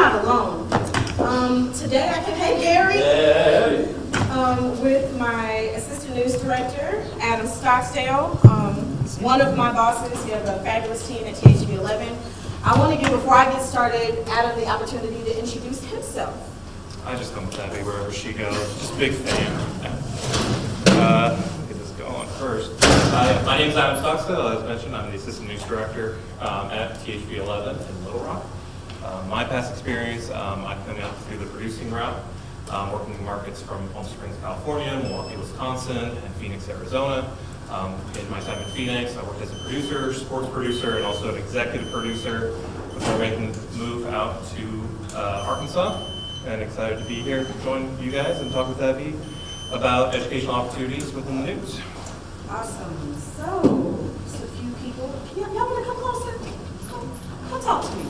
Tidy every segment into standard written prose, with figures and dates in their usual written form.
not alone. Today I can, hey Gary, with my assistant news director, Adam Stocksdale. He's one of my bosses. We have a fabulous team at THB11. I want to give, before I get started, Adam the opportunity to introduce himself. I just come with Abby wherever she goes. Just a big fan. Get this going first. My name is Adam Stocksdale. As mentioned, I'm the assistant news director at THB11 in Little Rock. My past experience, I've come out through the producing route, working in markets from Palm Springs, California, Milwaukee, Wisconsin, and Phoenix, Arizona. In my time in Phoenix, I worked as a producer, sports producer, and also an executive producer before making the move out to Arkansas. And excited to be here to join you guys and talk with Abby about educational opportunities within the news. Awesome. So, just a few people. Y'all want to come closer? Come talk to me.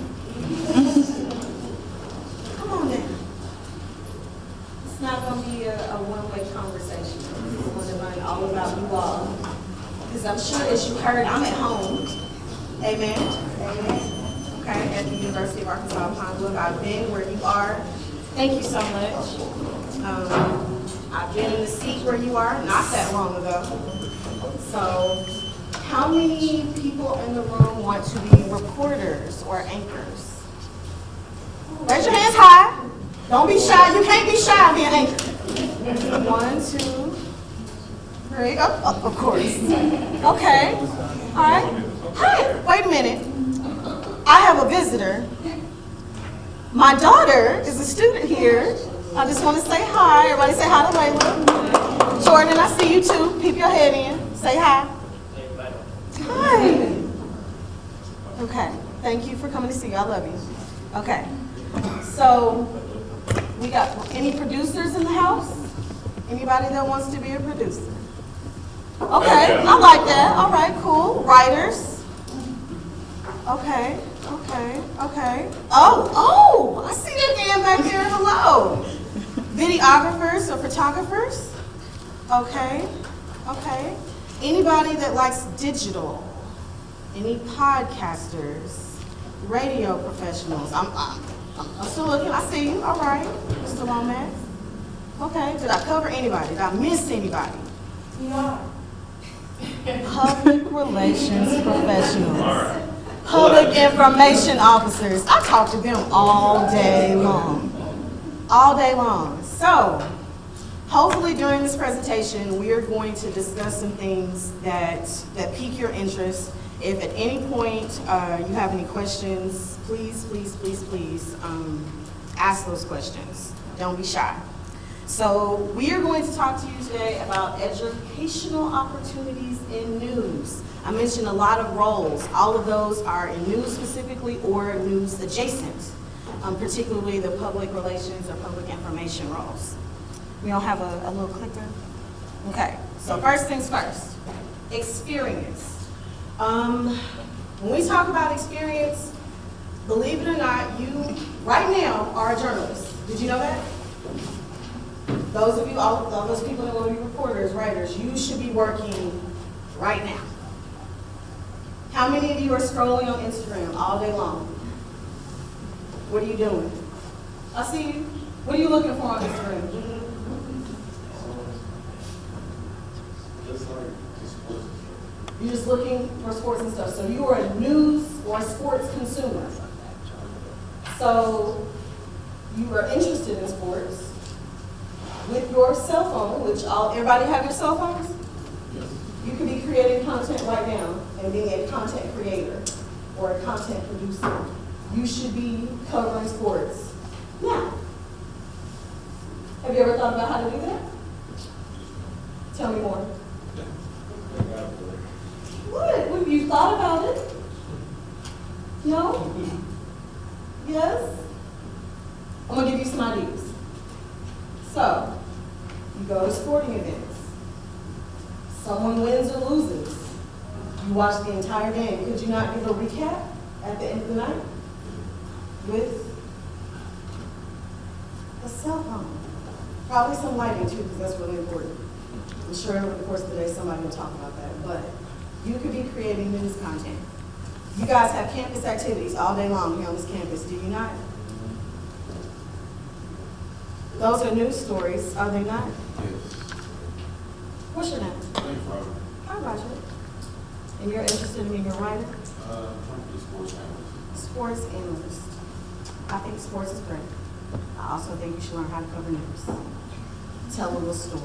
Come on down. It's not going to be a one-way conversation. I want to learn all about you all. Because I'm sure, as you heard, I'm at home. Amen. Amen. Okay, at the University of Arkansas Pine Bluff. I've been where you are. Thank you so much. I've been in the seat where you are not that long ago. So, how many people in the room want to be reporters or anchors? Raise your hands high. Don't be shy. You can't be shy being an anchor. 1, 2, 3. Oh, of course. Okay. All right. Hi. Wait a minute. I have a visitor. My daughter is a student here. I just want to say hi. Everybody say hi to Layla. Jordan, I see you too. Peep your head in. Say hi. Hi. Okay. Thank you for coming to see you. I love you. Okay. So, we got any producers in the house? Anybody that wants to be a producer? Okay. I like that. All right. Cool. Writers. Okay. Okay. Okay. Oh, I see that man back there. Hello. Videographers or photographers? Okay. Okay. Anybody that likes digital? Any podcasters? Radio professionals? I'm still looking. I see you. All right. Mr. Lomax. Okay. Did I cover anybody? Did I miss anybody? Yeah. Public relations professionals. Public information officers. I talk to them all day long. All day long. So, hopefully during this presentation, we are going to discuss some things that pique your interest. If at any point you have any questions, please ask those questions. Don't be shy. So, we are going to talk to you today about educational opportunities in news. I mentioned a lot of roles. All of those are in news specifically or news adjacent, particularly the public relations or public information roles. We all have a little clicker? Okay, so first things first, experience. When we talk about experience, believe it or not, you right now are a journalist. Did you know that? Those of you, all those people that want to be reporters, writers, you should be working right now. How many of you are scrolling on Instagram all day long? What are you doing? I see you. What are you looking for on Instagram? You're just looking for sports and stuff. So you are a news or sports consumer. So you are interested in sports with your cell phone, which everybody have your cell phones? You could be creating content right now and being a content creator or a content producer. You should be covering sports now. Have you ever thought about how to do that? Tell me more. What? Have you thought about it? No? Yes? I'm going to give you some ideas. So, you go to sporting events. Someone wins or loses. You watch the entire game. Could you not give a recap at the end of the night? With a cell phone. Probably some lighting too, because that's really important. I'm sure over the course of the day somebody will talk about that. But you could be creating news content. You guys have campus activities all day long here on this campus, do you not? Those are news stories, are they not? Yes. What's your name? Thanks, Robert. Hi, Roger. And you're interested in being a writer? From the sports analyst. Sports analyst. I think sports is great. I also think you should learn how to cover news. Tell a little story.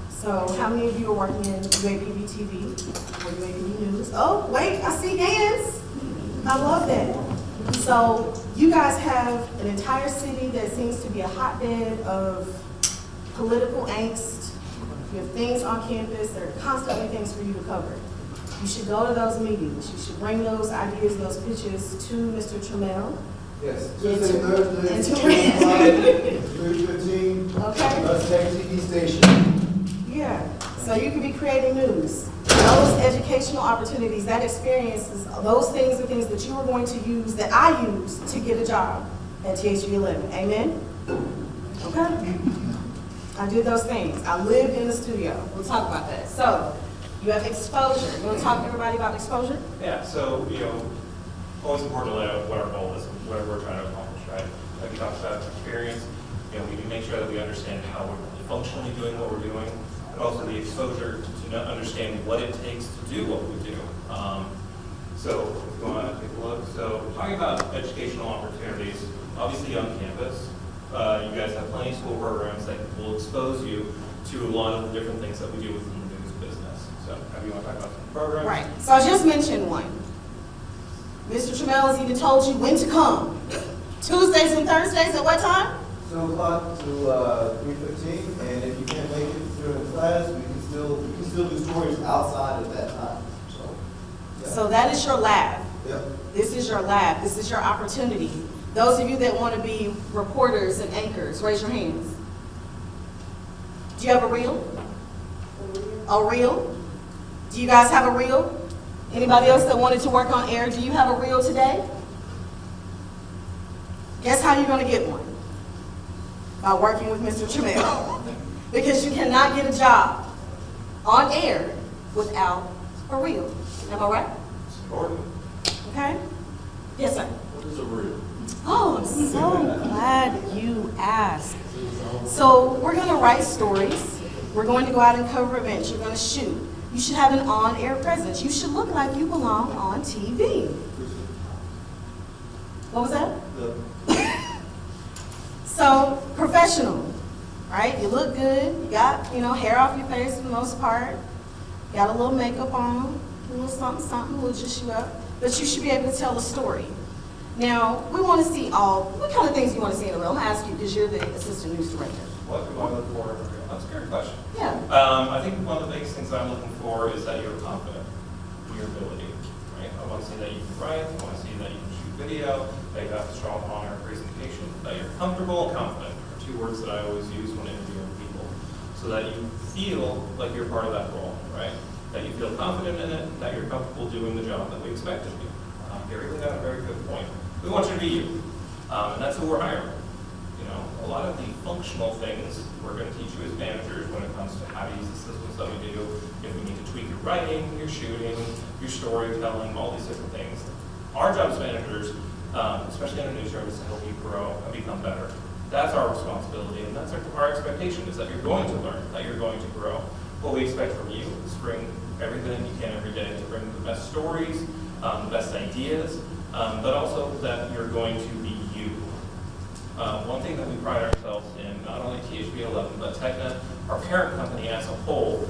So how many of you are working in UAPB-TV or UAPB News? Oh, wait, I see hands. I love that. So you guys have an entire city that seems to be a hotbed of political angst. You have things on campus. There are constantly things for you to cover. You should go to those meetings. You should bring those ideas, those pitches to Mr. Trammell. Yes, And Tuesday, to- Thursday, 3:15. Okay? Let's take TV station. Yeah, so you could be creating news. Those educational opportunities, that experiences, those things are things that you are going to use, that I use to get a job at THV11. Amen? Okay? I did those things. I lived in the studio. We'll talk about that. So, you have exposure. You want to talk to everybody about exposure? Yeah, so, always important to lay out what our goal is and what we're trying to accomplish, right? Like you talked about experience, we need to make sure that we understand how we're functionally doing what we're doing, but also the exposure to understand what it takes to do what we do. So, if you want to take a look. So, talking about educational opportunities, obviously on campus, you guys have plenty of school programs that will expose you to a lot of the different things that we do within the news business. So, how do you want to talk about some programs? Right. So I just mentioned one. Mr. Trammell has even told you when to come. Tuesdays and Thursdays at what time? 2 o'clock to 3:15, and if you can't make it during the class, we can still do stories outside of that time. So, yeah. So that is your lab. Yep. This is your lab. This is your opportunity. Those of you that want to be reporters and anchors, raise your hands. Do you have a reel? A reel? Do you guys have a reel? Anybody else that wanted to work on air, do you have a reel today? Guess how you're going to get one? By working with Mr. Trammell. Because you cannot get a job on air without a reel. Am I right? It's important. Okay? Yes, sir. What is a real? Oh, I'm so glad you asked. So we're going to write stories. We're going to go out and cover events. You're going to shoot. You should have an on-air presence. You should look like you belong on TV. What was that? So, professional, right? You look good. You got, hair off your face for the most part. Got a little makeup on, a little something, something, will just you up. But you should be able to tell a story. Now, we want to see what kind of things you want to see in a reel? I'm going to ask you because you're the assistant news director. What do I look for? That's a great question. Yeah. I think one of the biggest things I'm looking for is that you're confident in your ability, right? I want to see that you can write, I want to see that you can shoot video, that you have a strong on-air presentation, that you're comfortable and confident are two words that I always use when interviewing people, so that you feel like you're part of that role, right? That you feel confident in it, that you're comfortable doing the job that we expect of you. Gary laid out a very good point. We want you to be you, and that's who we're hiring. A lot of the functional things we're going to teach you as managers when it comes to how to use the systems that we do. If we need to tweak your writing, your shooting, your storytelling, all these different things. Our job as managers, especially in a news service, is to help you grow and become better. That's our responsibility, and that's our expectation is that you're going to learn, that you're going to grow. What we expect from you is to bring everything you can every day, to bring the best stories, the best ideas, but also that you're going to be you. One thing that we pride ourselves in, not only THV11, but TechNet, our parent company as a whole,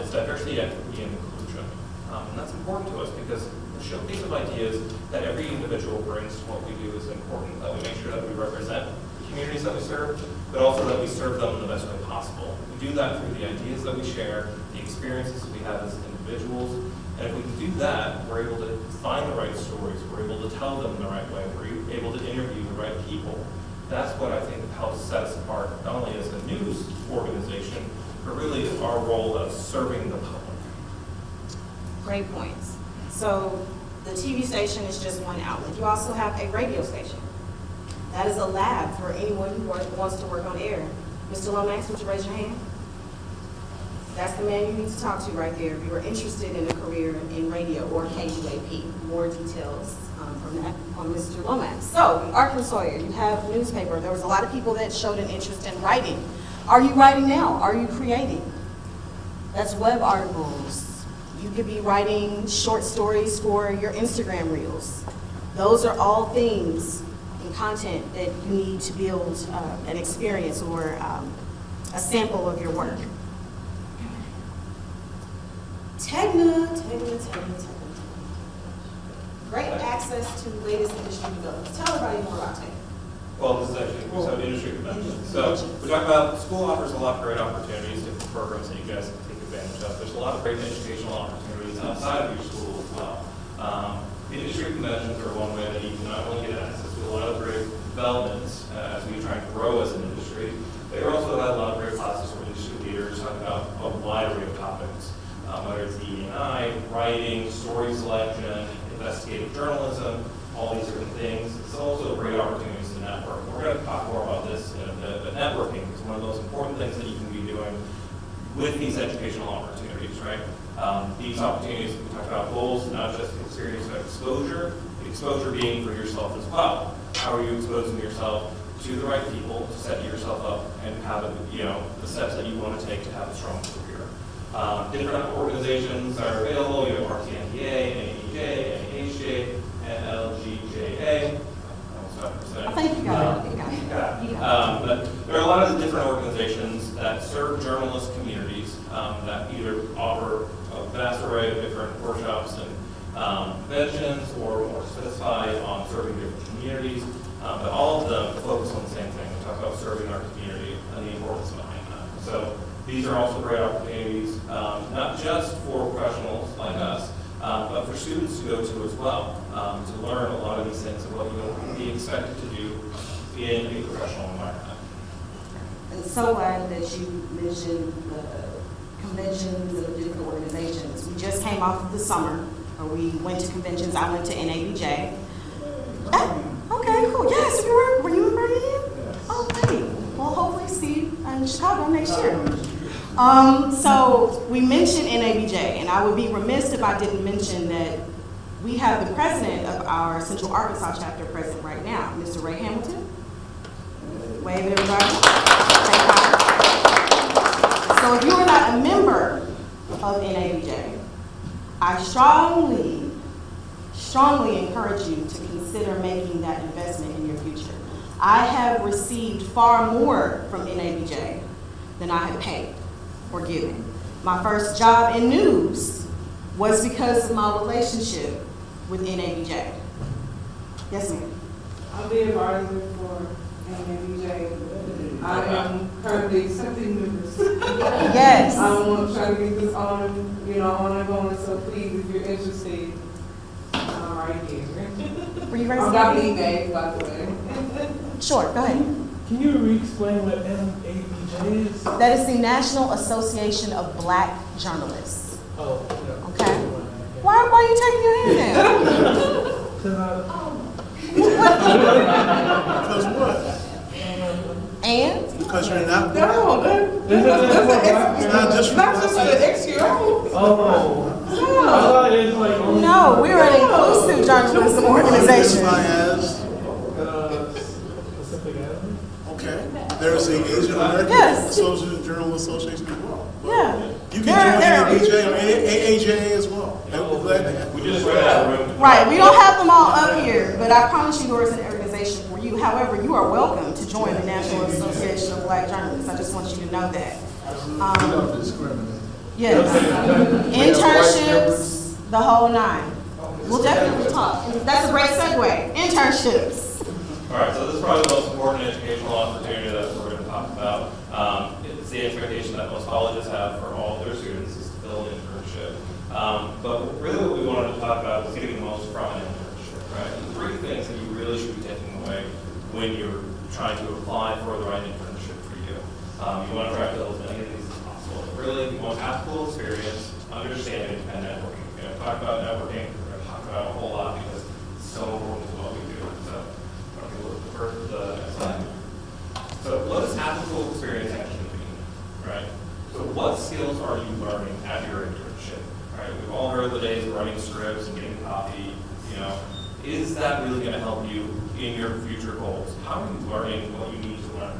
is diversity, equity, and inclusion. And that's important to us because the showcase of ideas that every individual brings to what we do is important, that we make sure that we represent the communities that we serve, but also that we serve them in the best way possible. We do that through the ideas that we share, the experiences we have as individuals, and if we can do that, we're able to find the right stories, we're able to tell them the right way, we're able to interview the right people. That's what I think helps set us apart, not only as a news organization, but really our role of serving the public. Great points. So the TV station is just one outlet. You also have a radio station. That is a lab for anyone who wants to work on air. Mr. Lomax, would you raise your hand? That's the man you need to talk to right there if you are interested in a career in radio or KUAP. More details from that on Mr. Lomax. So, Arkansas Sawyer, you have newspaper. There was a lot of people that showed an interest in writing. Are you writing now? Are you creating? That's web articles. You could be writing short stories for your Instagram reels. Those are all things in content that you need to build an experience or a sample of your work. Tegna. Great access to latest industry developments. Tell everybody more about Tegna. Well, this is actually, so industry conventions. So we talk about, school offers a lot of great opportunities, different programs that you guys can take advantage of. There's a lot of great educational opportunities outside of your school as well. Industry conventions are one way that you can not only get access to a lot of great developments as we try and grow as an industry, but you also have a lot of great classes for industry leaders talking about a wide array of topics, whether it's DE&I, writing, story selection, investigative journalism, all these different things. It's also great opportunities to network. We're going to talk more about this in a bit, but networking is one of those important things that you can be doing with these educational opportunities, right? These opportunities, we talk about goals, not just experience but exposure, the exposure being for yourself as well. How are you exposing yourself to the right people to set yourself up and have the steps that you want to take to have a strong career. Different organizations are available. You have RTNDA, NAEJ, NAHJ, NLGJA. I think you got it. But there are a lot of different organizations that serve journalist communities that either offer a vast array of different workshops and conventions or more specified on serving different communities. But all of them focus on the same thing. We talk about serving our community and the importance behind that. So these are also great opportunities, not just for professionals like us, but for students to go to as well, to learn a lot of these things and what you will be expected to do in a professional environment. I'm so glad that you mentioned the conventions and the different organizations. We just came off of the summer, where we went to conventions. I went to NABJ. Okay, cool. Yes, were you in Birmingham? Yes. Oh, great. Well, hopefully see you in Chicago next year. So we mentioned NABJ, and I would be remiss if I didn't mention that we have the president of our Central Arkansas chapter present right now, Mr. Ray Hamilton. Wave, everybody. Thank God. So if you are not a member of NABJ, I strongly encourage you to consider making that investment in your future. I have received far more from NABJ than I have paid or given. My first job in news was because of my relationship with NABJ. Yes, ma'am. I'll be advisor for NABJ. I am currently accepting members. Yes. I want to try to get this on, ongoing, so please, if you're interested, I'm right here. Were you ready? I'm not being vague, by the way. Sure, go ahead. Can you re-explain what NABJ is? That is the National Association of Black Journalists. Oh, yeah. Okay. Why are you taking your hand down? Because what? And? Because you're not. No, It's not just an excuse. Oh. I thought it was like only No, we're an inclusive journalism organization. Pacific Avenue? Okay. There's the Asian American Yes. Journalist Association as well. Yeah. You can join NABJ or AAJ as well. And we're glad to have We you. just ran out of room. Right, we don't have them all up here, but I promise you there is an organization for you. However, you are welcome to join the National Association of Black Journalists. I just want you to know that. Don't discriminate. Yes. Internships, the whole nine. We'll definitely talk. That's a great segue. Internships. All right, so this is probably the most important educational opportunity that we're going to talk about. It's the expectation that most colleges have for all of their students is to fill an internship. But really what we wanted to talk about was getting the most from an internship, right? The three things that you really should be taking away when you're trying to apply for the right internship for you. You want to try to fill as many of these as possible. Really, you want applicable experience, understanding, and networking. We're going to talk about networking. We're going to talk about a whole lot because it's so important to what we do. So, okay, we'll defer to the next slide. So, what does applicable experience actually mean, right? So, what skills are you learning at your internship, right? We've all heard the days of writing scripts and getting coffee, is that really going to help you in your future goals? How are you learning what you need to learn?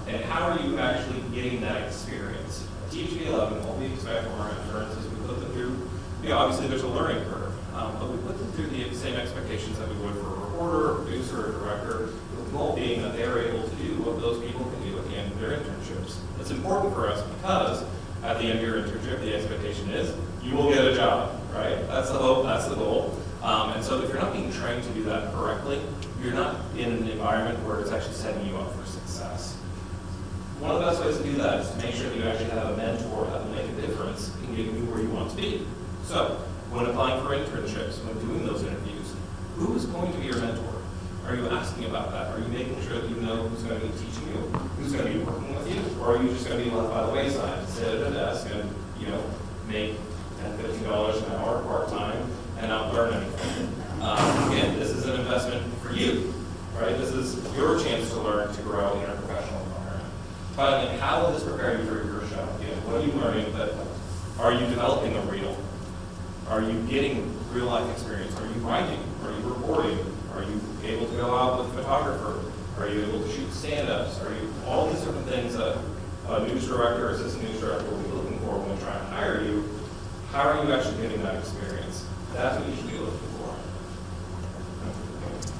And how are you actually getting that experience? THV 11, what we expect from our interns is we put them through, obviously there's a learning curve, but we put them through the same expectations that we would for a reporter, a producer, a director, with the goal being that they're able to do what those people can do at the end of their internships. It's important for us because at the end of your internship, the expectation is you will get a job, right? That's the hope, that's the goal. And so if you're not being trained to do that correctly, you're not in an environment where it's actually setting you up for success. One of the best ways to do that is to make sure that you actually have a mentor that will make a difference in getting you where you want to be. So when applying for internships, when doing those interviews, who is going to be your mentor? Are you asking about that? Are you making sure that you know who's going to be teaching you, who's going to be working with you, or are you just going to be left by the wayside, sit at a desk and make $10, $15 an hour part-time and not learn anything? Again, this is an investment for you, right? This is your chance to learn, to grow in a professional environment. Finally, how will this prepare you for your show? What are you learning? But are you developing a reel? Are you getting real-life experience? Are you writing? Are you reporting? Are you able to go out with a photographer? Are you able to shoot stand-ups? Are you all these different things that a news director or assistant news director will be looking for when they try to hire you? How are you actually getting that experience? That's what you should be looking for.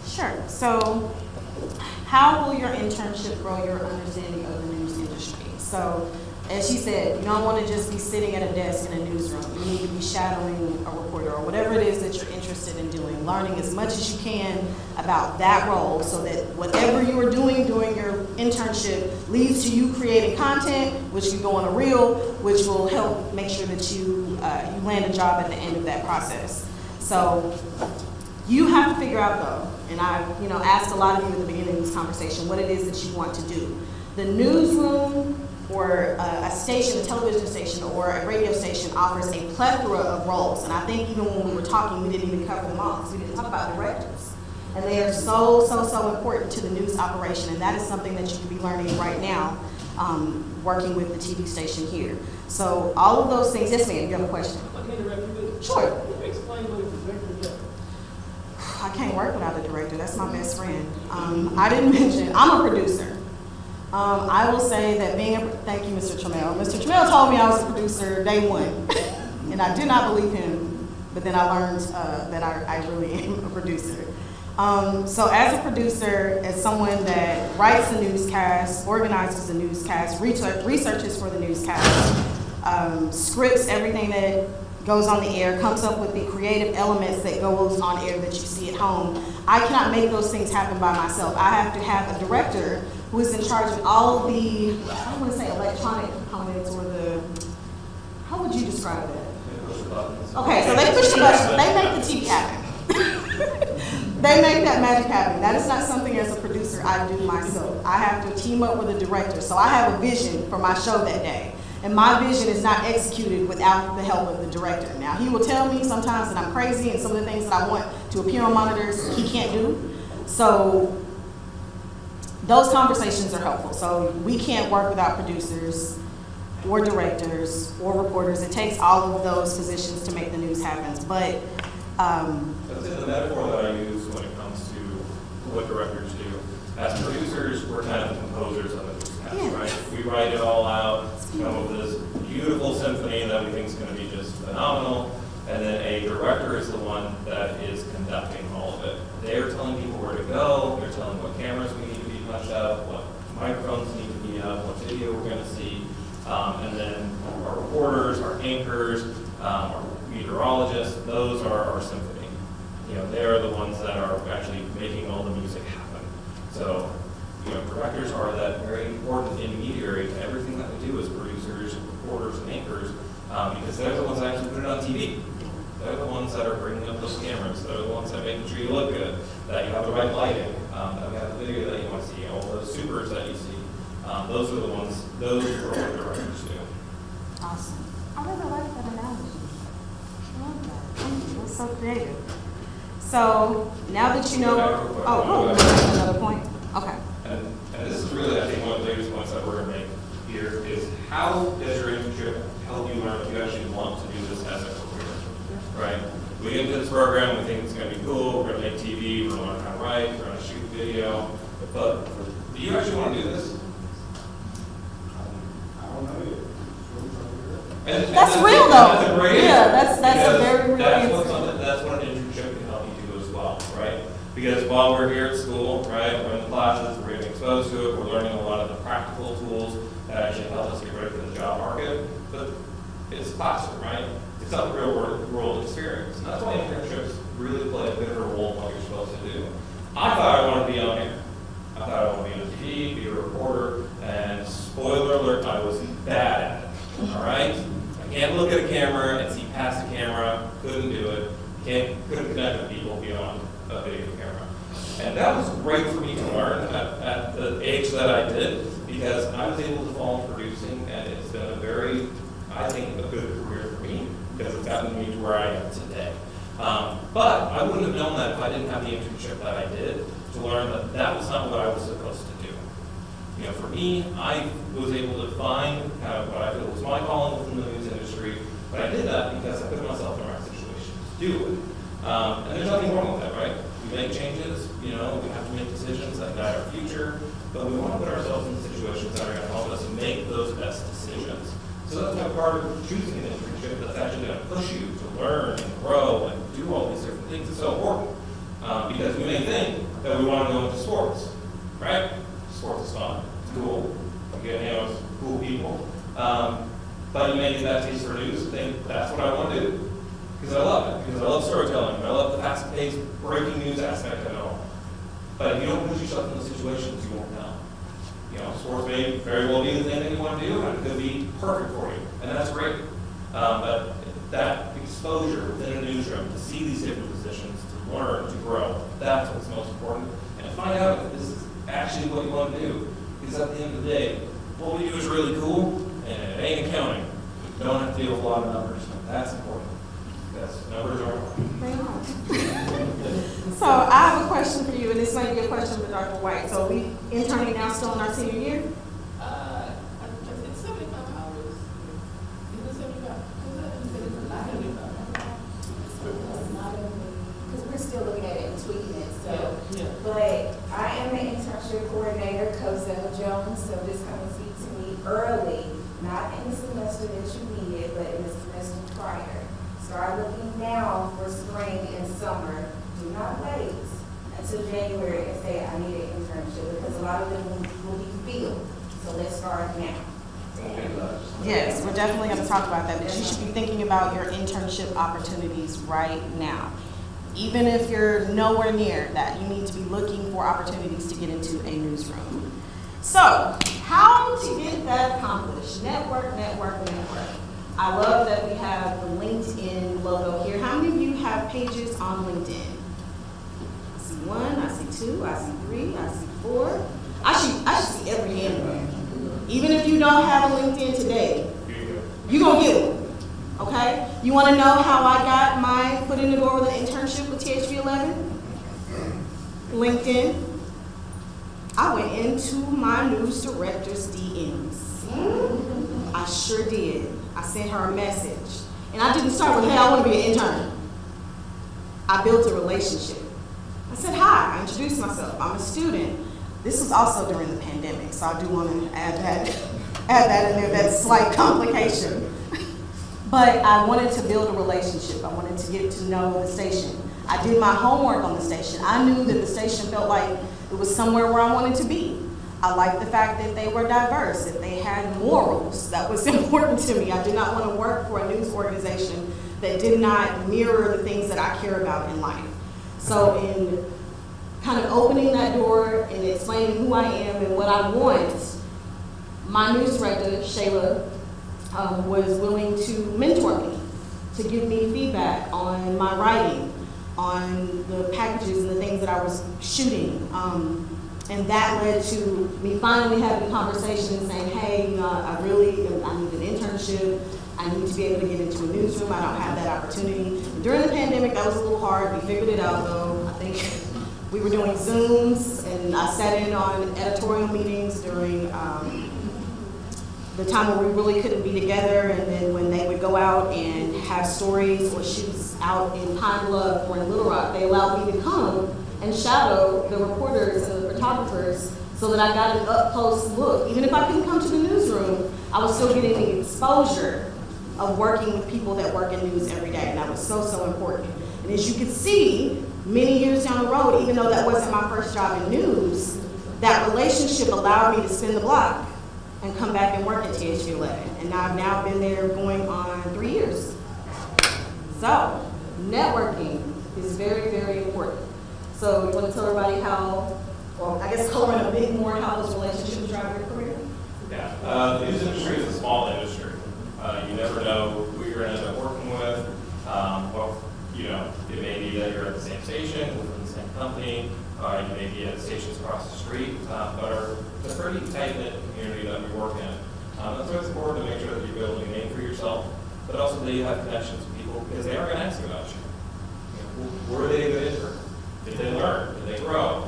Sure. So how will your internship grow your understanding of the news industry? So as she said, you don't want to just be sitting at a desk in a newsroom. You need to be shadowing a reporter or whatever it is that you're interested in doing, learning as much as you can about that role so that whatever you are doing during your internship leads to you creating content, which you go on a reel, which will help make sure that you land a job at the end of that process. So you have to figure out though, and I asked a lot of you at the beginning of this conversation, what it is that you want to do. The newsroom or a station, a television station or a radio station offers a plethora of roles. And I think even when we were talking, we didn't even cover them all because we didn't talk about directors. And they are so important to the news operation. And that is something that you could be learning right now, working with the TV station here. So all of those things, yes ma'am, you have a question? Sure. Explain what a director does. I can't work without a director, that's my best friend. I didn't mention, I'm a producer. I will say that thank you, Mr. Trammell. Mr. Trammell told me I was a producer day one, and I did not believe him, but then I learned that I really am a producer. So as a producer, as someone that writes the newscast, organizes the newscast, researches for the newscast, scripts everything that goes on the air, comes up with the creative elements that goes on air that you see at home, I cannot make those things happen by myself. I have to have a director who is in charge of all the, I don't want to say electronic components or how would you describe that? Okay, so they push the button, they make the TV happen. They make that magic happen. That is not something as a producer I do myself. I have to team up with a director. So I have a vision for my show that day. And my vision is not executed without the help of the director. Now, he will tell me sometimes that I'm crazy and some of the things that I want to appear on monitors, he can't do. So those conversations are helpful. So we can't work without producers or directors or reporters. It takes all of those positions to make the news happen. But the metaphor that I use when it comes to what directors do, as producers, we're kind of the composers of the newscast, right? We write it all out, come up with this beautiful symphony that we think is going to be just phenomenal, and then a director is the one that is conducting all of it. They're telling people where to go, they're telling what cameras we need to be punched up, what microphones need to be up, what video we're going to see, and then our reporters, our anchors, our meteorologists, those are our symphony. They're the ones that are actually making all the music happen. So, directors are that very important intermediary to everything that we do as producers, reporters, and anchors, because they're the ones that actually put it on TV. They're the ones that are bringing up those cameras. They're the ones that are making sure you look good, that you have the right lighting, that you have the video that you want to see, all those supers that you see. Those are the ones, those are what directors do. awesome. I really like that analogy. I love that. Thank you. That's so creative. So now that you know, another point. Okay. And this is really, I think, one of the biggest points that we're going to make here is how does your internship help you learn if you actually want to do this as a career, right? We get into this program, we think it's going to be cool, we're going to But do you actually want to do this? I don't know yet. That's real, though. That's a great Yeah, answer. that's a Because very real that's answer. That's what an internship can help you do as well, right? Because while we're here at school, right, we're in the classes, we're getting exposed to it, we're learning a lot of the practical tools that actually help us get ready for the job market. But it's a classroom, right? It's not the real world experience. And that's why internships really play a bigger role in what you're supposed to do. I thought I wanted to be on here. I thought I wanted to be on TV, be a reporter, and spoiler alert, I was bad at it. All right? I can't look at a camera and see past the camera. Couldn't do it. Couldn't connect with people beyond a video camera. And that was great for me to learn at the age that I did, because I was able to fall into producing, and it's been a very, I think, a good career for me, because it's gotten me to where I am today. But I wouldn't have known that if I didn't have the internship that I did to learn that that was not what I was supposed to do. You know, for me, I was able to find kind of what I feel was my calling within the news industry, but I did that because I put myself in the right situation to do it. And there's nothing wrong with that, right? We make changes, you know, we have to make decisions that guide our future, but we want to put ourselves in situations that are going to help us make those best decisions. So that's why part of choosing an internship that's actually going to push you to learn and grow and do all these different things is so important. Because we may think that we want to go into sports, right? Sports is fun, it's cool, you get to hang out with cool people. But you may get that taste for news and think, that's what I want to do. Because I love it, because I love storytelling, and I love the fast-paced breaking news aspect of it all. But if you don't put yourself in those situations, you won't know. You know, sports may very well be the thing that you want to do, and it could be perfect for you, and that's great. But that exposure within a newsroom to see these different positions, to learn, to grow, that's what's most important. And to find out if this is actually what you want to do. Because at the end of the day, what we do is really cool, and it ain't accounting. We don't have to deal with a lot of numbers. That's important. Because numbers are important. So I have a question for you, and this might be a question for Dr. White. So we interning now, still in our senior year? It's 75 hours. Is it 75? Because we're still looking at it and tweaking it, so. Yeah. But I am the internship coordinator, Cosell Jones, so this kind of speaks to me early, not in the semester that you needed, but in the semester prior. Start looking now for spring and summer. Do not wait until January and say, I need an internship, because a lot of them will be filled. So let's start now. Yes, we're definitely going to talk about that, but you should be thinking about your internship opportunities right now. Even if you're nowhere near that, you need to be looking for opportunities to get into a newsroom. So, how to get that accomplished? Network, network, network. I love that we have the LinkedIn logo here. How many of you have pages on LinkedIn? I see 1, I see 2, I see 3, I see 4. I should see every hand. Even if you don't have a LinkedIn today, you're going to get one, okay? You want to know how I got my foot in the door with an internship with THV11? LinkedIn. I went into my news director's DMs. I sure did. I sent her a message. And I didn't start with, hey, I want to be an intern. I built a relationship. I said, hi, I introduced myself. I'm a student. This was also during the pandemic, so I do want to add that in there, that slight complication. But I wanted to build a relationship. I wanted to get to know the station. I did my homework on the station. I knew that the station felt like it was somewhere where I wanted to be. I liked the fact that they were diverse, that they had morals. That was important to me. I did not want to work for a news organization that did not mirror the things that I care about in life. So in kind of opening that door and explaining who I am and what I want, my news director, Shayla, was willing to mentor me, to give me feedback on my writing, on the packages and the things that I was shooting. And that led to me finally having conversations saying, hey, I need an internship. I need to be able to get into a newsroom. I don't have that opportunity. During the pandemic, that was a little hard. We figured it out, though. I think we were doing Zooms, and I sat in on editorial meetings during the time where we really couldn't be together, and then when they would go out and have stories or shoots out in Pine Bluff or in Little Rock, they allowed me to come and shadow the reporters and the photographers so that I got an up-close look. Even if I couldn't come to the newsroom, I was still getting the exposure of working with people that work in news every day, and that was so, so important. And as you can see, many years down the road, even though that wasn't my first job in news, that relationship allowed me to spin the block and come back and work at THV 11. And I've now been there going on 3 years. So, networking is very, very important. So you want to tell everybody how, or I guess color in a bit more how those relationships drive your career? Yeah, the news industry is a small industry. You never know who you're going to end up working with. Well, you know, it may be that you're at the same station, within the same company, you may be at stations across the street, but it's a pretty tight-knit community that we work in. That's why it's important to make sure that you're building a name for yourself, but also that you have connections with people, because they are going to ask you about you. You know, were they a good intern? Did they learn? Did they grow?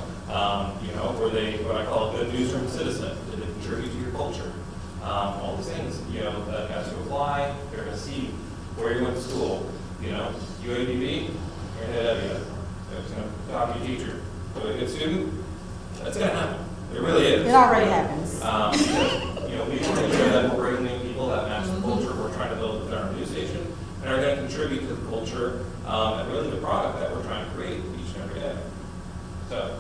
You know, were they what I call a good newsroom citizen? Did they contribute to your culture? All these things, you know, that as you apply, they're going to see where you went to school. You know, UAPB, you're going to hit Ebony. It's going to talk to your teacher. So a good student, that's going to happen. It really is. It already happens. Because, you know, we want to make sure that we're bringing in people that match the culture we're trying to build within our news station and are going to contribute to the culture and really the product that we're trying to create each and every day. So,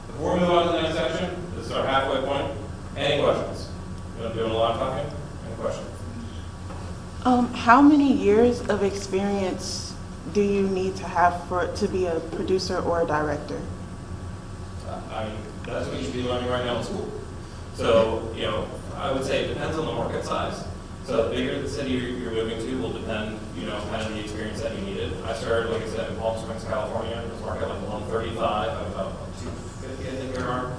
before we move on to the next section, this is our halfway point. Any questions? We've been doing a lot of talking. Any questions? How many years of experience do you need to have to be a producer or a director? I mean, that's what you should be learning right now in school. So, you know, I would say it depends on the market size. So the bigger the city you're moving to will depend, you know, kind of the experience that you needed. I started, like I said, in Palm Springs, California. It was market like 135, I was about 250, I think there are.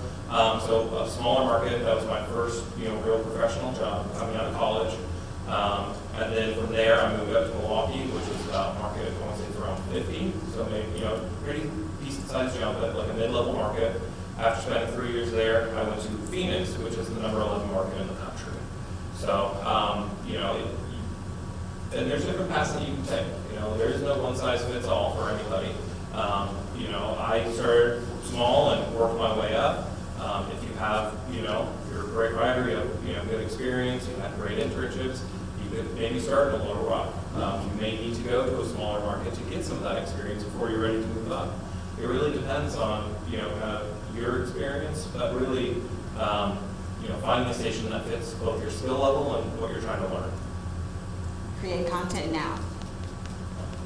So a smaller market, that was my first, you know, real professional job coming out of college. And then from there, I moved up to Milwaukee, which is a market, I want to say it's around 50. So maybe, you know, pretty decent sized jump at like a mid-level market. After spending 3 years there, I went to Phoenix, which is the number 11 market in the country. So, you know, and there's different paths that you can take. You know, there is no one size fits all for anybody. You know, I started small and worked my way up. If you have, you know, you're a great writer, you have, you know, good experience, you have great internships, you could maybe start in a Little Rock. You may need to go to a smaller market to get some of that experience before you're ready to move up. It really depends on, you know, kind of your experience, but really, you know, finding a station that fits both your skill level and what you're trying to learn. Create content now.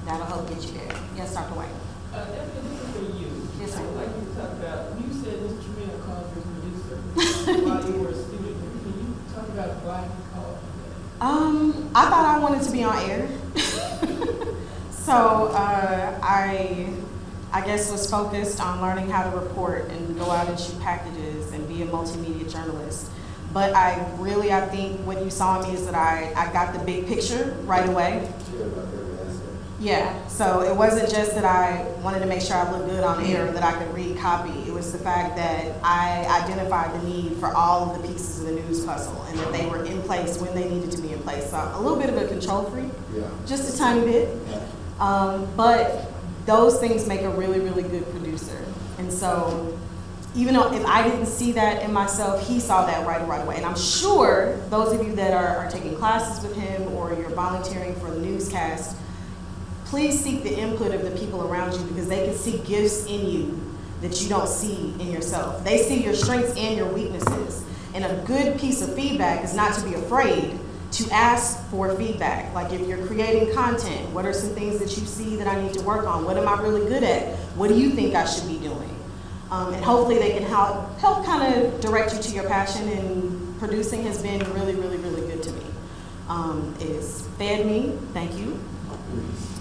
That'll help get you there. Yes, Dr. White. Definitely, this is for you. Yes, sir. I would like you to talk about, you said Mr. Tremere called you producer while you were a student. Can you talk about why he called you that? I thought I wanted to be on air. So I guess was focused on learning how to report and go out and shoot packages and be a multimedia journalist. But I think what you saw in me is that I got the big picture right away. Yeah, so it wasn't just that I wanted to make sure I looked good on air, that I could read copy. It was the fact that I identified the need for all of the pieces of the news puzzle and that they were in place when they needed to be in place. So a little bit of a control freak, just a tiny bit. But those things make a really, really good producer. And so even though if I didn't see that in myself, he saw that right away. And I'm sure those of you that are taking classes with him or you're volunteering for the newscast, please seek the input of the people around you because they can see gifts in you that you don't see in yourself. They see your strengths and your weaknesses. And a good piece of feedback is not to be afraid to ask for feedback. Like if you're creating content, what are some things that you see that I need to work on? What am I really good at? What do you think I should be doing? And hopefully they can help kind of direct you to your passion, and producing has been really, really, really good to me. It's fed me, thank you.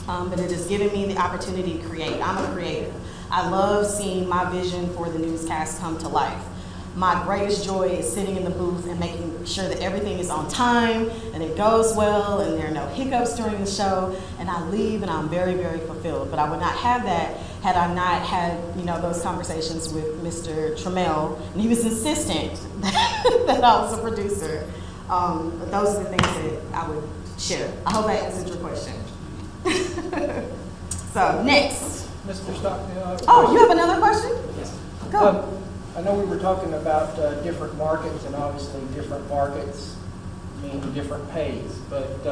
But it has given me the opportunity to create. I'm a creative. I love seeing my vision for the newscast come to life. My greatest joy is sitting in the booth and making sure that everything is on time and it goes well and there are no hiccups during the show, and I leave and I'm very, very fulfilled. But I would not have that had I not had, you know, those conversations with Mr. Tremere, and he was insistent that I was a producer. But those are the things that I would share. I hope that answered your question. So next. Mr. Stockdale. Oh, you have another question? Yes. Go. I know we were talking about different markets, and obviously different markets mean different pays, but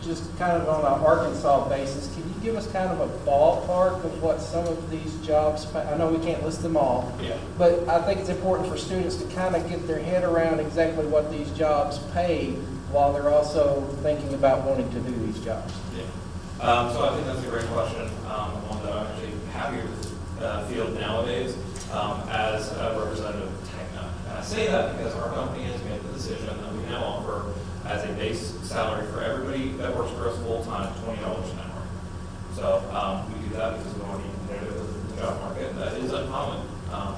just kind of on an Arkansas basis, can you give us kind of a ballpark of what some of these jobs pay? I know we can't list them all, Yeah. but I think it's important for students to kind of get their head around exactly what these jobs pay while they're also thinking about wanting to do these jobs. Yeah. So I think that's a great question, one that I'm actually happier to field nowadays as a representative of TECNA. And I say that because our company has made the decision that we now offer as a base salary for everybody that works for us full-time, $20 an hour. So we do that because we want to be competitive with the job market. That is uncommon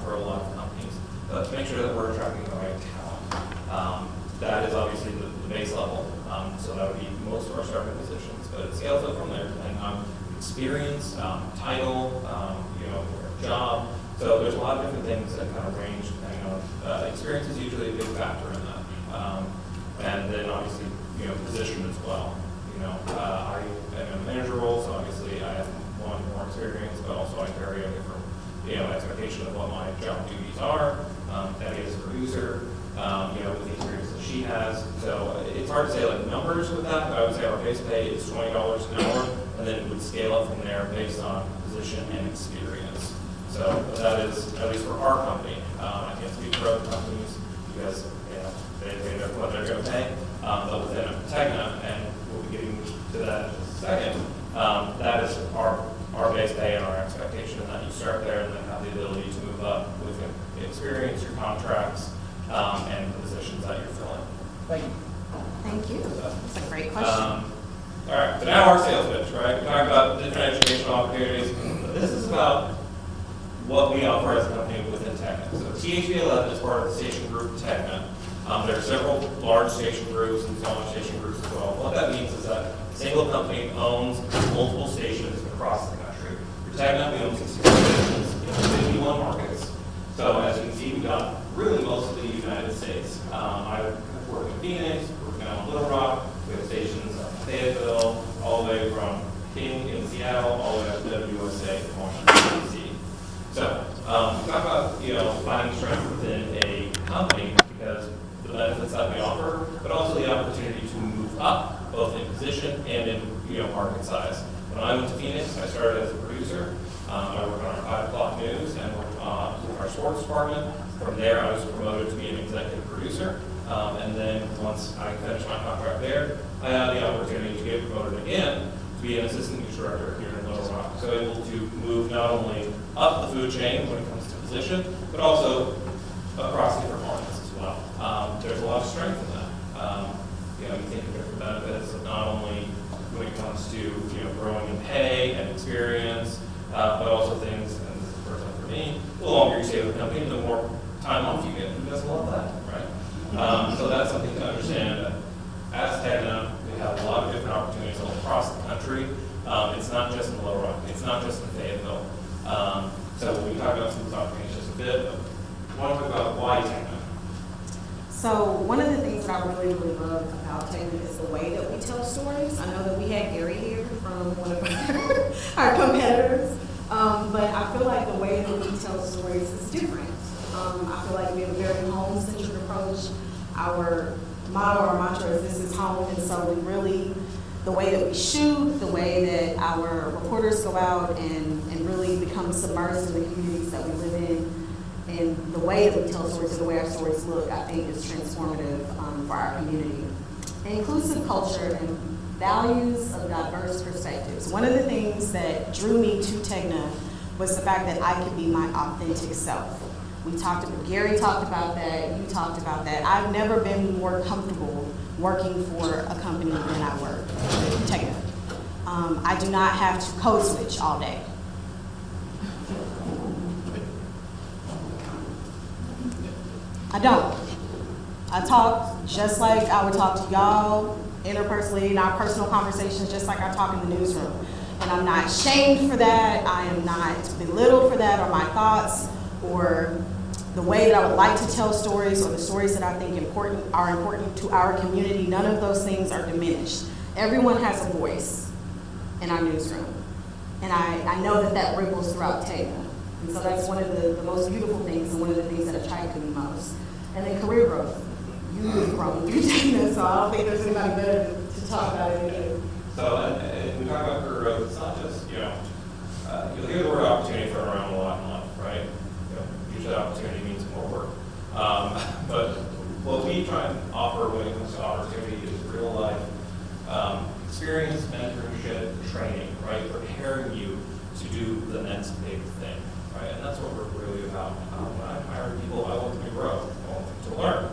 for a lot of companies. But to make sure that we're attracting the right talent, that is obviously the base level. So that would be most of our starting positions. But it scales up from there depending on experience, title, job. So there's a lot of different things that kind of range depending on experience is usually a big factor in that. And then obviously, position as well. I am in a manager role, so obviously I have more experience, but also I carry a different, expectation of what my job duties are. Debbie is a producer, with the experience that she has. So it's hard to say like numbers with that, but I would say our base pay is $20 an hour, and then it would scale up from there based on position and experience. So that is, at least for our company, I can't speak for other companies because, they know what they're going to pay. But within TECNA, and we'll be getting to that in just a second, that is our base pay and our expectation, and that you start there and then have the ability to move up with your experience, your contracts, and the positions that you're filling. Thank you. Thank you. That's a great question. All right, so now our sales pitch, right? We talked about different educational opportunities, but this is about what we offer as a company within TECNA. So THV11 is part of the station group TECNA. There are several large station groups and smaller station groups as well. What that means is that a single company owns multiple stations across the country. For TECNA, we own 64 stations in 51 markets. So as you can see, we've got really most of the United States. I work in Phoenix, working out in Little Rock. We have stations in Fayetteville, all the way from King in Seattle, all the way up to WSA in Washington, D.C. So we talk about finding strength within a company because the benefits that we offer, but also the opportunity to move up, both in position and in market size. When I went to Phoenix, I started as a producer. I worked on our 5 o'clock news and worked on our sports department. From there, I was promoted to be an executive producer. And then once I finished my contract there, I had the opportunity to get promoted again to be an assistant news director here in Little Rock. So able to move not only up the food chain when it comes to position, but also across different markets as well. There's a lot of strength in that. You think of different benefits of not only when it comes to growing in pay and experience, but also things, and this is the first time for me, the longer you stay with the company, the more time off you get. Who doesn't love that, right? So that's something to understand. As TECNA, we have a lot of different opportunities all across the country. It's not just in Little Rock. It's not just in Fayetteville. So we talked about some of those opportunities just a bit. I want to talk about why TECNA. So one of the things that I really, really love about TECNA is the way that we tell stories. I know that we had Gary here from one of our competitors, but I feel like the way that we tell stories is different. I feel like we have a very home-centered approach. Our motto, our mantra is "This is home," and so we really, the way that we shoot, the way that our reporters go out and really become submersed in the communities that we live in, and the way that we tell stories and the way our stories look, I think is transformative for our community. Inclusive culture and values of diverse perspectives. One of the things that drew me to TECNA was the fact that I could be my authentic self. Gary talked about that, you talked about that. I've never been more comfortable working for a company than I work with TECNA. I do not have to code switch all day. I don't. I talk just like I would talk to y'all interpersonally in our personal conversations, just like I talk in the newsroom. And I'm not shamed for that. I am not belittled for that, or my thoughts, or the way that I would like to tell stories, or the stories that I think are important to our community. None of those things are diminished. Everyone has a voice in our newsroom. And I know that ripples throughout TECNA. And so that's one of the most beautiful things and one of the things that attracted me most. And then career growth. You've grown through Dana, so I don't think there's anybody better to talk about it than you. So, and we talk about career growth, it's not just, you'll hear the word opportunity thrown around a lot in life, right? Usually opportunity means more work. But what we try and offer when it comes to opportunity is real life experience, mentorship, training, right? Preparing you to do the next big thing, right? And that's what we're really about. When I hire people, I want them to grow, I want them to learn.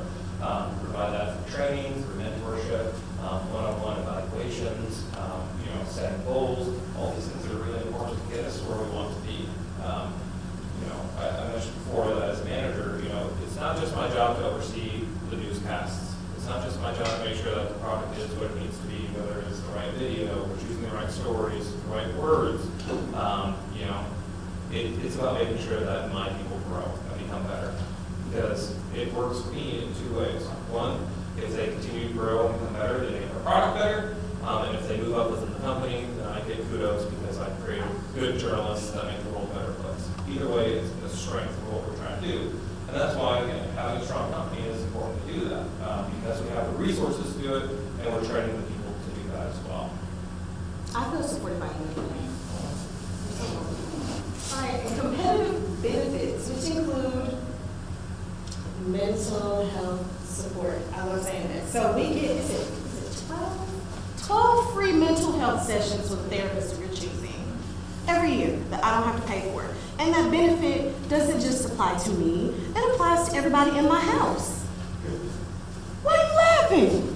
Provide that through training, through mentorship, one-on-one evaluations, setting goals. All these things are really important to get us where we want to be. I mentioned before that as a manager, it's not just my job to oversee the newscasts. It's not just my job to make sure that the product is what it needs to be, whether it's the right video, we're choosing the right stories, the right words. It's about making sure that my people grow and become better. Because it works for me in two ways. One, if they continue to grow and become better, they make our product better. And if they move up within the company, then I get kudos because I create good journalists that make the world a better place. Either way, it's the strength of what we're trying to do. And that's why, again, having a strong company is important to do that. Because we have the resources to do it, and we're training the people to do that as well. I feel supported by you. All right, and competitive benefits, which include mental health support. I love saying that. So we get, is it 12 free mental health sessions with a therapist of your choosing every year that I don't have to pay for. And that benefit doesn't just apply to me, it applies to everybody in my house. Why are you laughing?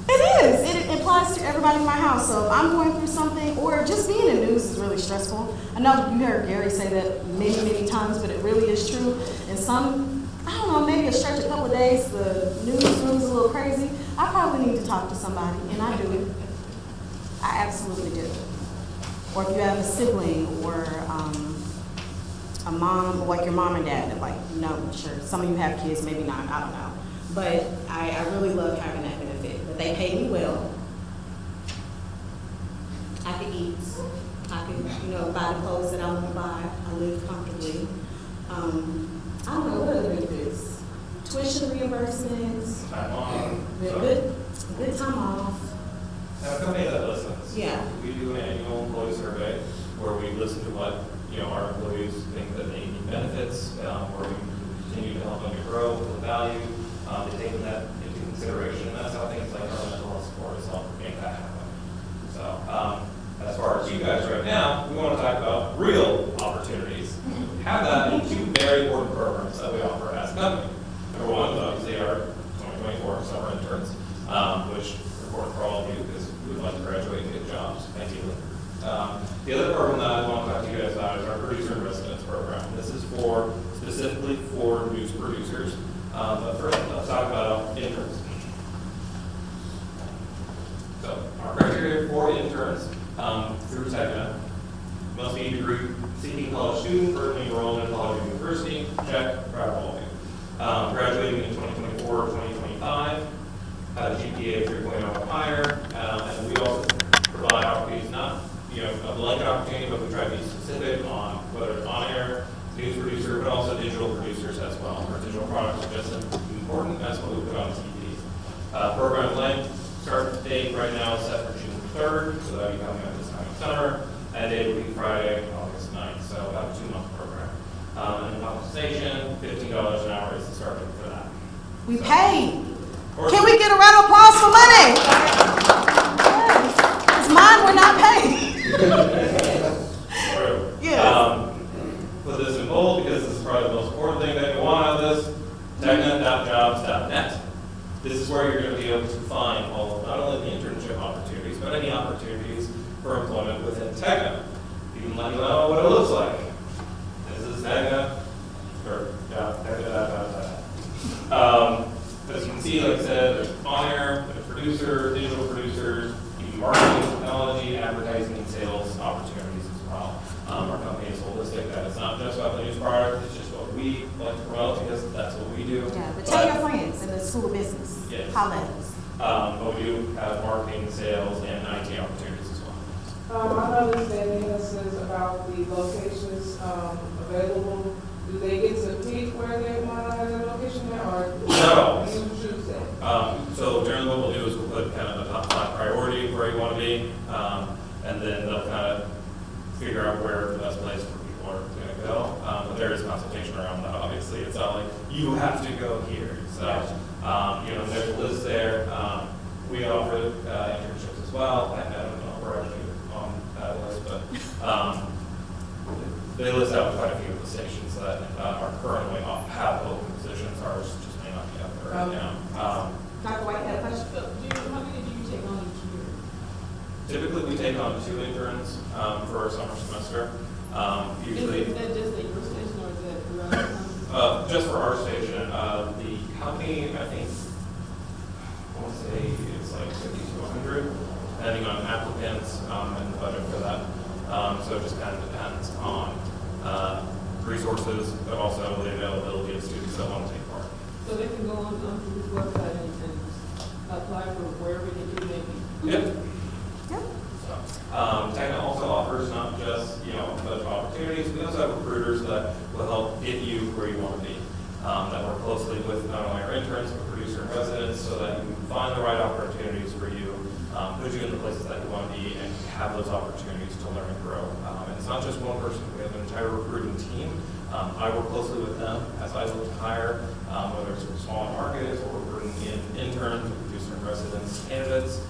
It is. It applies to everybody in my house. So if I'm going through something, or just being in news is really stressful. I know you heard Gary say that many, many times, but it really is true. And some, I don't know, maybe a stretch, a couple of days, the newsroom's a little crazy. I probably need to talk to somebody, and I do. I absolutely do. Or if you have a sibling or a mom, like your mom and dad, like, sure, some of you have kids, maybe not, I don't know. But I really love having that benefit. But they pay me well. I can eat. I can, buy the clothes that I want to buy. I live comfortably. I don't know, what other benefits? Tuition reimbursements. Time off. Good time off. Now, a company that listens. Yeah. We do an annual employee survey where we listen to what, our employees think that they need benefits, where we continue to help them to grow with value. They take that into consideration, and that's how things like our mental health support is helping make that happen. So, as far as you guys right now, we want to talk about real opportunities. We have that in two very important programs that we offer as a company. Number one is obviously our 2024 summer interns, which is important for all of you because we would like to graduate and get jobs, ideally. The other program that I want to talk to you guys about is our producer in residence program. This is specifically for news producers. But first, let's talk about interns. So, our criteria for interns through TECNA must be a degree-seeking college student, currently enrolled in a college or university. Check, proud of all of you. Graduating in 2024 or 2025, had a GPA of 3.0 or higher, and we also provide opportunities, not a blanket opportunity, but we try to be specific on whether it's on-air, news producer, but also digital producers as well. Our digital products are just as important as what we put on TV. Program length, start date right now is set for June 3rd, so that'll be coming up this time of summer. That date will be Friday, August 9th, so about a 2-month program. And compensation, $15 an hour is the start date for that. We paid. Can we get a round of applause for money? Because mine were not paid. Yes. Put this in bold because this is probably the most important thing that you want out of this. TECNA.jobs.net. This is where you're going to be able to find all of not only the internship opportunities, but any opportunities for employment within TECNA. You can let me know what it looks like. This is TECNA, or TECNA.jobs.net. As you can see, like I said, there's on-air, there's producer, digital producers, even marketing, technology, advertising, and sales opportunities as well. Our company is holistic. That it's not just about the news product. It's just what we like to promote because that's what we do. Yeah, but tell your friends in the school of business. Yes. Holla at us. But we do have marketing, sales, and IT opportunities as well. I noticed that it says about the locations, available. Do they get to pick where they want to have their location at, or No. do you choose that? So generally what we'll do is we'll put kind of a top 5 priority where you want to be, and then they'll kind of figure out where the best place for people are going to go. But there is consultation around that, obviously. It's not like, you have to go here. So, there's a list there. We offer internships as well. I don't know if we're actually on that list, but they list out quite a few of the stations that are currently have open positions. Ours just may not be up there right now. Dr. White, had a question? How many do you take on each year? Typically, we take on 2 interns for our summer semester. Usually, Is that just at your station or is that throughout the country? just for our station. The company, I think, I want to say it's like 50 to 100, depending on applicants and the budget for that. So it just kind of depends on resources, but also the availability of students that want to take part. So they can go on to this website and apply for wherever they do maybe. Yep. Techna also offers not just, a bunch of opportunities, we also have recruiters that will help get you where you want to be. That work closely with not only our interns, but producer and residents, so that you can find the right opportunities for you, put you in the places that you want to be, and have those opportunities to learn and grow. And it's not just one person, we have an entire recruiting team. I work closely with them as I look to hire, whether it's from smaller markets or we're bringing in interns, producer and residents, candidates,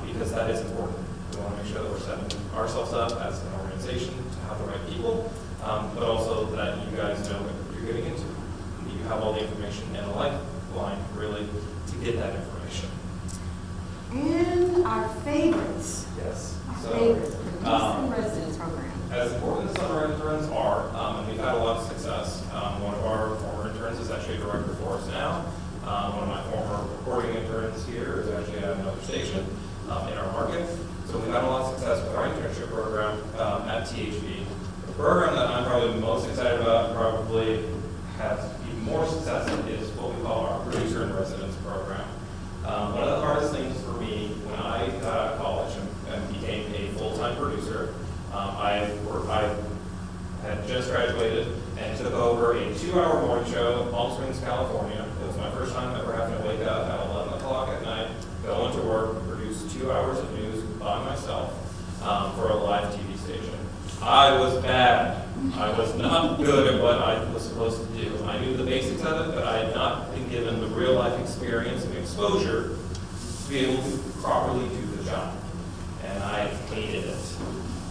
because that is important. We want to make sure that we're setting ourselves up as an organization to have the right people, but also that you guys know what you're getting into. You have all the information and a lifeline, really, to get that information. And our favorites. Yes. Our So, favorites, producer and residence program. as important as summer interns are, and we've had a lot of success, one of our former interns is actually a director for us now. One of my former reporting interns here is actually at another station in our market. So we've had a lot of success with our internship program at THB. The program that I'm probably most excited about, and probably has even more success in, is what we call our producer in residence program. One of the hardest things for me when I got out of college and became a full-time producer, I had just graduated and took over a 2-hour morning show in Palm Springs, California. It was my first time ever having to wake up at 11 o'clock at night, go into work, produce 2 hours of news by myself for a live TV station. I was bad. I was not good at what I was supposed to do. I knew the basics of it, but I had not been given the real life experience and exposure to be able to properly do the job. And I hated it.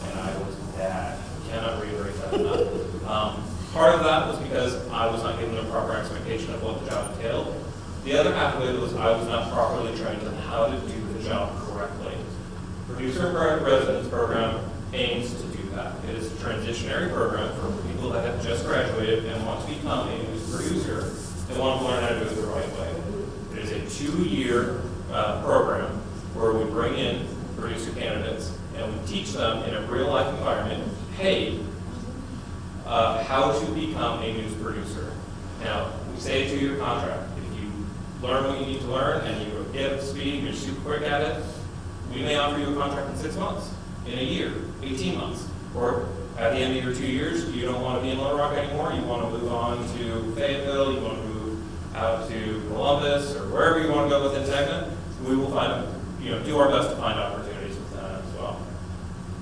And I was bad. I cannot reiterate that enough. Part of that was because I was not given a proper expectation of what the job entailed. The other half of it was I was not properly trained on how to do the job correctly. Producer and Residence program aims to do that. It is a transitionary program for people that have just graduated and want to become a news producer and want to learn how to do it the right way. It is a 2-year program where we bring in producer candidates and we teach them in a real life environment, hey, how to become a news producer. Now, we say a 2-year contract. If you learn what you need to learn and you get up to speed and you're super quick at it, we may offer you a contract in 6 months, in a year, 18 months. Or at the end of your 2 years, you don't want to be in Little Rock anymore, you want to move on to Fayetteville, you want to move out to Columbus, or wherever you want to go within Techna, we will find, do our best to find opportunities with that as well.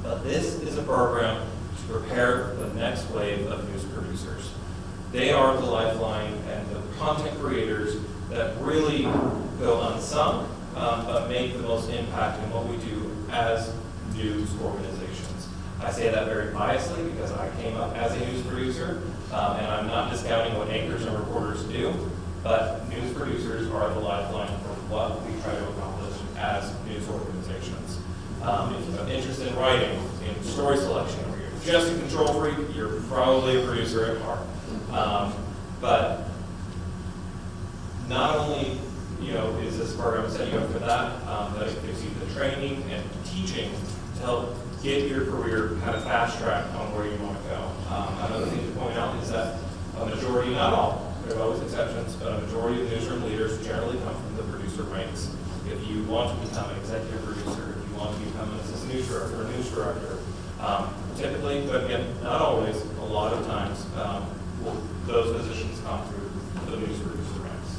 But this is a program to prepare the next wave of news producers. They are the lifeline and the content creators that really go unsung, but make the most impact in what we do as news organizations. I say that very biasly because I came up as a news producer, and I'm not discounting what anchors and reporters do, but news producers are the lifeline for what we try to accomplish as news organizations. If you have interest in writing, in story selection, or you're just a control freak, you're probably a producer at heart. But not only is this program setting you up for that, but it gives you the training and teaching to help get your career kind of fast track on where you want to go. Another thing to point out is that a majority, not all, there are always exceptions, but a majority of newsroom leaders generally come from the producer ranks. If you want to become an executive producer, if you want to become an assistant news director or news director. Typically, but again, not always, a lot of times, those positions come through the news producer ranks.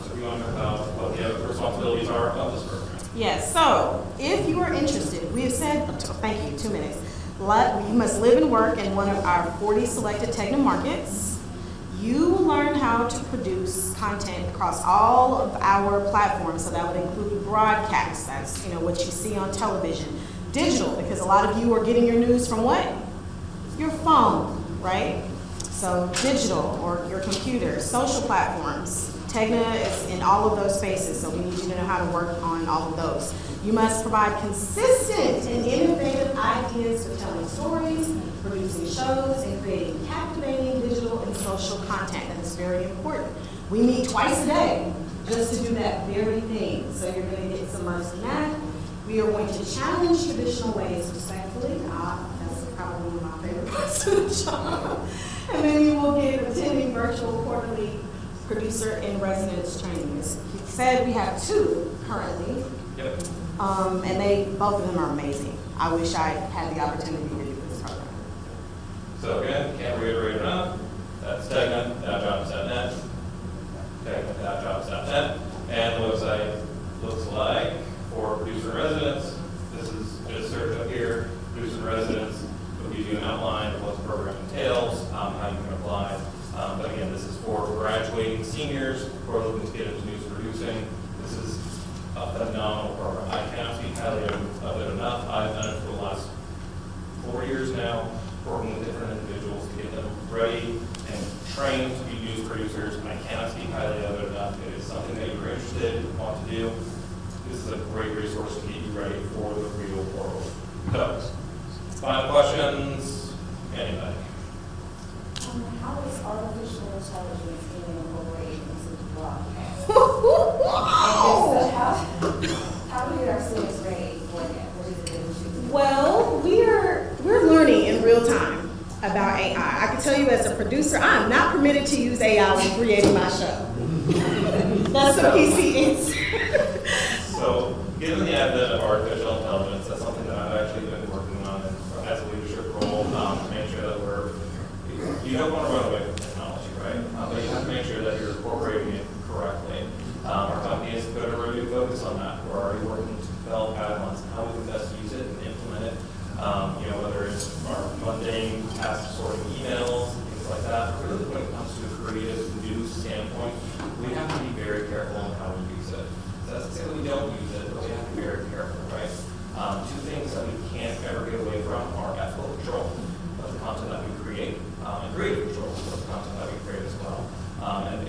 So if you want to know about what the responsibilities are of this program. Yes, so if you are interested, we have said, thank you, 2 minutes. You must live and work in one of our 40 selected Tegna markets. You will learn how to produce content across all of our platforms, so that would include broadcast, that's what you see on television, digital, because a lot of you are getting your news from what? Your phone, right? So digital or your computer, social platforms. Tegna is in all of those spaces, so we need you to know how to work on all of those. You must provide consistent and innovative ideas for telling stories, producing shows, and creating captivating digital and social content. That is very important. We meet twice a day just to do that very thing. So you're going to get submersed in that. We are going to challenge traditional ways respectfully. That's probably one of my favorite parts of the job. And then you will get attending virtual quarterly producer in residence trainings. He said we have 2 currently. Yep. And both of them are amazing. I wish I had the opportunity to do this program. So again, can't reiterate enough. That's Tegna.jobs.net. Tegna.jobs.net. And the website looks like for producer in residence. This is just search up here, producer in residence. It'll give you an outline of what the program entails, how you can apply. But again, this is for graduating seniors who are looking to get into news producing. This is a phenomenal program. I cannot speak highly of it enough. I've done it for the last 4 years now, working with different individuals to get them ready and trained to be news producers. I cannot speak highly of it enough. It is something that you're interested in, want to do. This is a great resource to get you ready for the real world. So, final questions? Anybody? How is artificial intelligence being incorporated into the broadcast? How do we get our students ready for that? What is it that we should do? Well, we're learning in real time about AI. I can tell you as a producer, I am not permitted to use AI when creating my show. That's a PC answer. So, given the advent of artificial intelligence, that's something that I've actually been working on as a leadership role to make sure that you don't want to run away from technology, right? But you have to make sure that you're incorporating it correctly. Our company is going to really focus on that. We're already working to develop guidelines on how we can best use it and implement it. Whether it's our mundane task sorting emails, things like that. But really, when it comes to a creative news standpoint, we have to be very careful on how we use it. That's to say that we don't use it, but we have to be very careful, right? 2 things that we can't ever get away from are ethical control of the content that we create, and creative control of the content that we create as well. And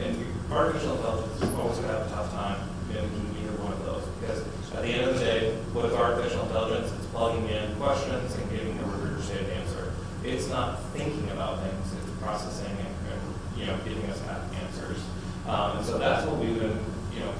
artificial intelligence is always going to have a tough time mimicking either one of those, because at the end of the day, what is artificial intelligence? It's plugging in questions and giving a regurgitated answer. It's not thinking about things, it's processing and giving us answers. And so that's what we've been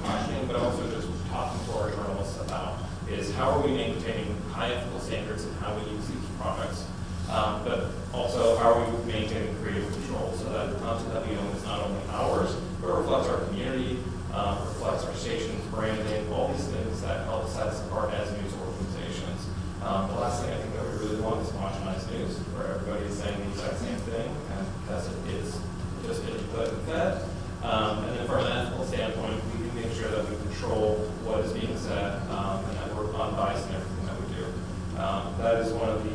questioning, but also just talking to our journalists about is how are we maintaining high ethical standards in how we use these products, but also how are we maintaining creative control so that the content that we own is not only ours, but reflects our community, reflects our station's branding, all these things that help set us apart as news organizations. The last thing I think that we really want is homogenized news, where everybody is saying the exact same thing, and because it is just input and fed. And then from an ethical standpoint, we can make sure that we control what is being said, and that we're unbiased in everything that we do. That is one of the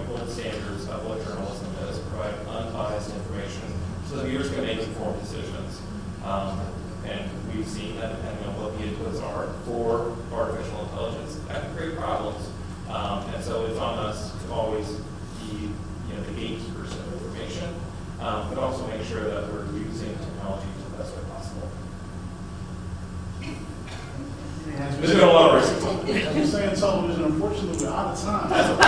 gold standards of what journalism is, providing unbiased information so that viewers can make informed decisions. And we've seen that depending on what the inputs are for artificial intelligence, that can create problems. And so it's on us to always be the gatekeepers of information, but also make sure that we're using technology to the best way possible. There's been a lot of research. As you're saying television, unfortunately, we're out of time. That's